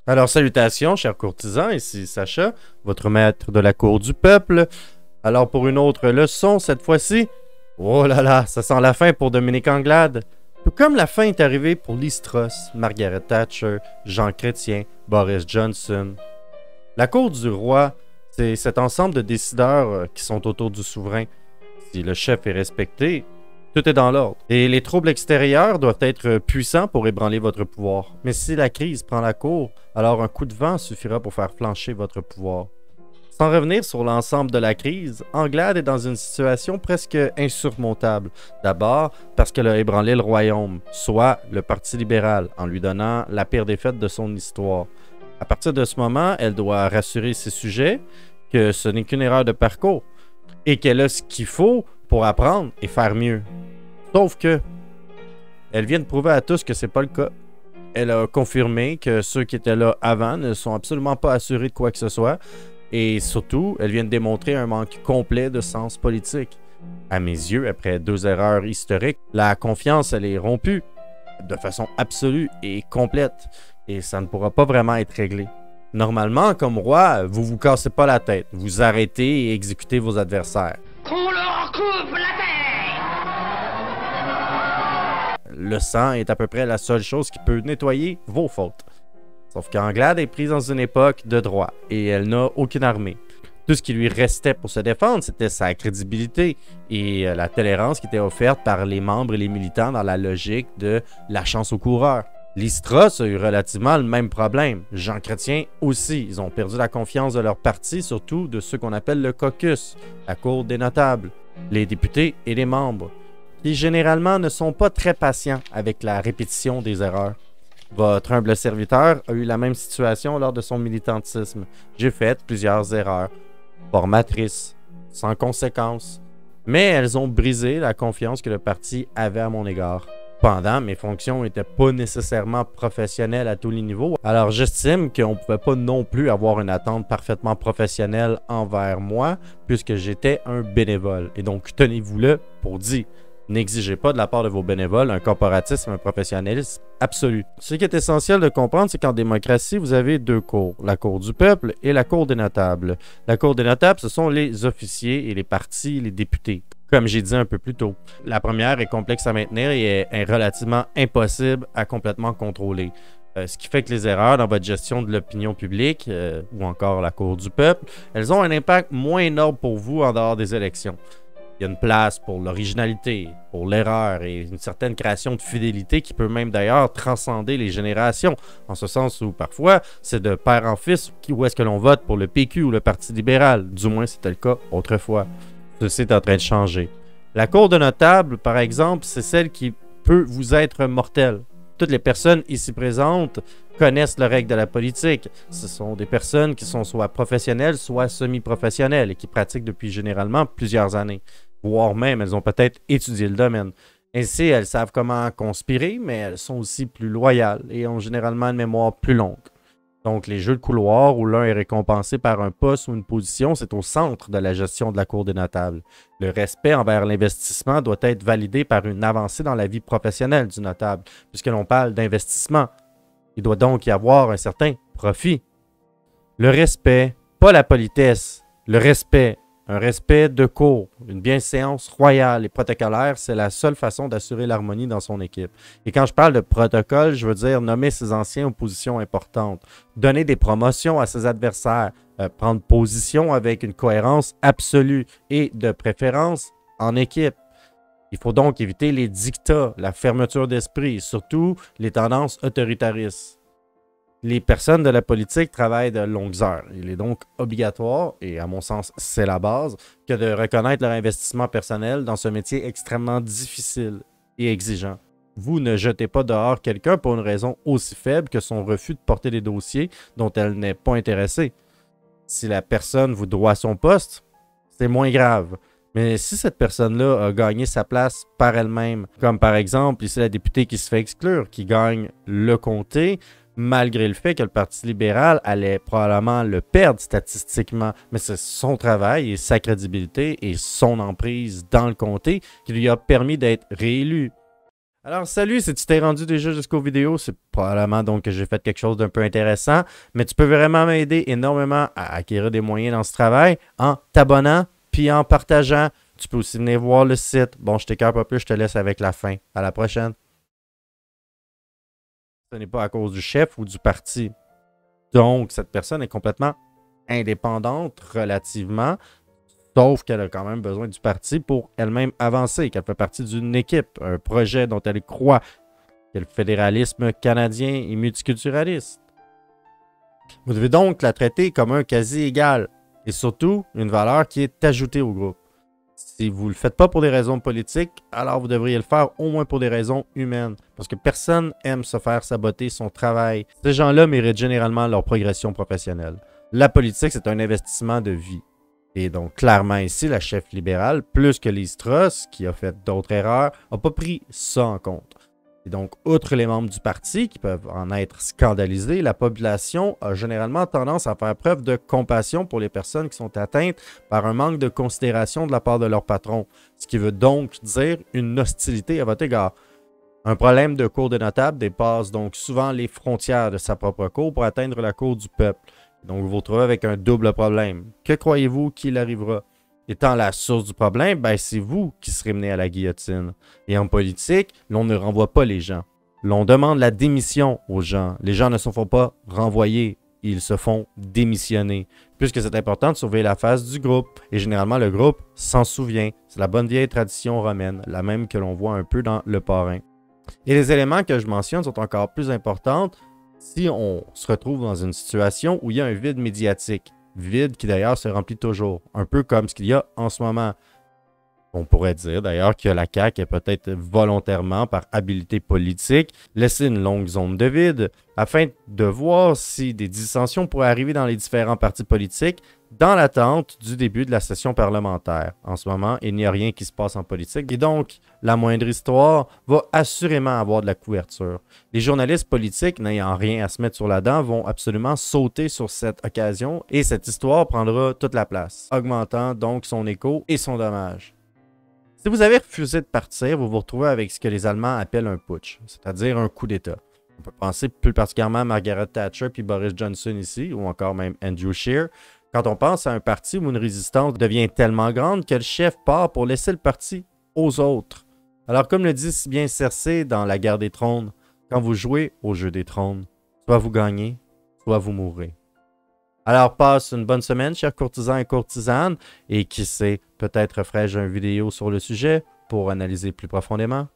Alors, salutations, chers courtisans, ici Sacha, votre maître de la cour du peuple. Alors, pour une autre leçon, cette fois-ci, oh là là, ça sent la fin pour Dominique Anglade. Tout comme la fin est arrivée pour Liz Truss, Margaret Thatcher, Jean Chrétien, Boris Johnson. La cour du roi, c'est cet ensemble de décideurs qui sont autour du souverain. Si le chef est respecté, tout est dans l'ordre. Et les troubles extérieurs doivent être puissants pour ébranler votre pouvoir. Mais si la crise prend la cour, alors un coup de vent suffira pour faire flancher votre pouvoir. Sans revenir sur l'ensemble de la crise, Anglade est dans une situation presque insurmontable. D'abord, parce qu'elle a ébranlé le royaume, soit le Parti libéral, en lui donnant la pire défaite de son histoire. À partir de ce moment, elle doit rassurer ses sujets que ce n'est qu'une erreur de parcours et qu'elle a ce qu'il faut pour apprendre et faire mieux. Sauf que, elle vient de prouver à tous que c'est pas le cas. Elle a confirmé que ceux qui étaient là avant ne sont absolument pas assurés de quoi que ce soit. Et surtout, elle vient de démontrer un manque complet de sens politique. À mes yeux, après 2 erreurs historiques, la confiance, elle est rompue de façon absolue et complète. Et ça ne pourra pas vraiment être réglé. Normalement, comme roi, vous vous cassez pas la tête. Vous arrêtez et exécutez vos adversaires. Qu'on leur coupe la tête! Le sang est à peu près la seule chose qui peut nettoyer vos fautes. Sauf qu'Anglade est prise dans une époque de droit et elle n'a aucune armée. Tout ce qui lui restait pour se défendre, c'était sa crédibilité et la tolérance qui était offerte par les membres et les militants dans la logique de la chance au coureur. Liz Truss a eu relativement le même problème. Jean Chrétien aussi. Ils ont perdu la confiance de leur parti, surtout de ceux qu'on appelle le caucus, la cour des notables, les députés et les membres, qui généralement ne sont pas très patients avec la répétition des erreurs. Votre humble serviteur a eu la même situation lors de son militantisme. J'ai fait plusieurs erreurs, formatrices, sans conséquences, mais elles ont brisé la confiance que le parti avait à mon égard. Cependant, mes fonctions n'étaient pas nécessairement professionnelles à tous les niveaux, alors j'estime qu'on ne pouvait pas non plus avoir une attente parfaitement professionnelle envers moi, puisque j'étais un bénévole. Et donc, tenez-vous-le pour dire. N'exigez pas de la part de vos bénévoles un corporatisme, un professionnalisme absolu. Ce qui est essentiel de comprendre, c'est qu'en démocratie, vous avez 2 cours, la cour du peuple et la cour des notables. La cour des notables, ce sont les officiers et les partis, les députés, comme j'ai dit un peu plus tôt. La première est complexe à maintenir et est relativement impossible à complètement contrôler. Ce qui fait que les erreurs dans votre gestion de l'opinion publique, ou encore la cour du peuple, elles ont un impact moins énorme pour vous en dehors des élections. Il y a une place pour l'originalité, pour l'erreur et une certaine création de fidélité qui peut même d'ailleurs transcender les générations, en ce sens où parfois c'est de père en fils où est-ce que l'on vote pour le PQ ou le Parti libéral, du moins c'était le cas autrefois. Ceci est en train de changer. La cour de notable, par exemple, c'est celle qui peut vous être mortelle. Toutes les personnes ici présentes connaissent les règles de la politique. Ce sont des personnes qui sont soit professionnelles, soit semi-professionnelles et qui pratiquent depuis généralement plusieurs années. Voire même, elles ont peut-être étudié le domaine. Ainsi, elles savent comment conspirer, mais elles sont aussi plus loyales et ont généralement une mémoire plus longue. Donc, les jeux de couloir où l'un est récompensé par un poste ou une position, c'est au centre de la gestion de la cour des notables. Le respect envers l'investissement doit être validé par une avancée dans la vie professionnelle du notable, puisque l'on parle d'investissement. Il doit donc y avoir un certain profit. Le respect, pas la politesse, le respect. Un respect de cour, une bienséance royale et protocolaire, c'est la seule façon d'assurer l'harmonie dans son équipe. Et quand je parle de protocole, je veux dire nommer ses anciens aux positions importantes, donner des promotions à ses adversaires, prendre position avec une cohérence absolue et de préférence en équipe. Il faut donc éviter les dictats, la fermeture d'esprit et surtout les tendances autoritaristes. Les personnes de la politique travaillent de longues heures. Il est donc obligatoire, et à mon sens c'est la base, que de reconnaître leur investissement personnel dans ce métier extrêmement difficile et exigeant. Vous ne jetez pas dehors quelqu'un pour une raison aussi faible que son refus de porter des dossiers dont elle n'est pas intéressée. Si la personne vous doit son poste, c'est moins grave. Mais si cette personne-là a gagné sa place par elle-même, comme par exemple ici la députée qui se fait exclure, qui gagne le comté, malgré le fait que le Parti libéral allait probablement le perdre statistiquement. Mais c'est son travail et sa crédibilité et son emprise dans le comté qui lui a permis d'être réélu. Alors salut, si tu t'es rendu déjà jusqu'aux vidéos, c'est probablement donc que j'ai fait quelque chose d'un peu intéressant, mais tu peux vraiment m'aider énormément à acquérir des moyens dans ce travail en t'abonnant puis en partageant. Tu peux aussi venir voir le site. Bon, je t'écœure pas plus, je te laisse avec la fin. À la prochaine. Ce n'est pas à cause du chef ou du parti. Donc, cette personne est complètement indépendante relativement, sauf qu'elle a quand même besoin du parti pour elle-même avancer, qu'elle fait partie d'une équipe, un projet dont elle croit, que le fédéralisme canadien est multiculturaliste. Vous devez donc la traiter comme un quasi égal, et surtout une valeur qui est ajoutée au groupe. Si vous ne le faites pas pour des raisons politiques, alors vous devriez le faire au moins pour des raisons humaines, parce que personne aime se faire saboter son travail. Ces gens-là méritent généralement leur progression professionnelle. La politique, c'est un investissement de vie. Et donc, clairement ici, la chef libérale, plus que Liz Truss, qui a fait d'autres erreurs, n'a pas pris ça en compte. Et donc, outre les membres du parti qui peuvent en être scandalisés, la population a généralement tendance à faire preuve de compassion pour les personnes qui sont atteintes par un manque de considération de la part de leur patron, ce qui veut donc dire une hostilité à votre égard. Un problème de cour des notables dépasse donc souvent les frontières de sa propre cour pour atteindre la cour du peuple. Donc, vous vous retrouvez avec un double problème. Que croyez-vous qu'il arrivera? Étant la source du problème, ben c'est vous qui serez mené à la guillotine. Et en politique, l'on ne renvoie pas les gens. L'on demande la démission aux gens. Les gens ne se font pas renvoyer, ils se font démissionner. Puisque c'est important de sauver la face du groupe. Et généralement, le groupe s'en souvient. C'est la bonne vieille tradition romaine, la même que l'on voit un peu dans Le Parrain. Et les éléments que je mentionne sont encore plus importants si on se retrouve dans une situation où il y a un vide médiatique. Vide qui d'ailleurs se remplit toujours, un peu comme ce qu'il y a en ce moment. On pourrait dire d'ailleurs que la CAQ est peut-être volontairement, par habileté politique, laissé une longue zone de vide afin de voir si des dissensions pourraient arriver dans les différents partis politiques dans l'attente du début de la session parlementaire. En ce moment, il n'y a rien qui se passe en politique et donc la moindre histoire va assurément avoir de la couverture. Les journalistes politiques n'ayant rien à se mettre sur la dent vont absolument sauter sur cette occasion et cette histoire prendra toute la place, augmentant donc son écho et son dommage. Si vous avez refusé de partir, vous vous retrouvez avec ce que les Allemands appellent un putsch, c'est-à-dire un coup d'État. On peut penser plus particulièrement à Margaret Thatcher puis Boris Johnson ici, ou encore même Andrew Scheer. Quand on pense à un parti où une résistance devient tellement grande que le chef part pour laisser le parti aux autres. Alors comme le dit si bien Cersei dans La Guerre des Trônes, quand vous jouez au jeu des trônes, soit vous gagnez, soit vous mourrez. Alors passe une bonne semaine, chers courtisans et courtisanes, et qui sait, peut-être ferai-je une vidéo sur le sujet pour analyser plus profondément.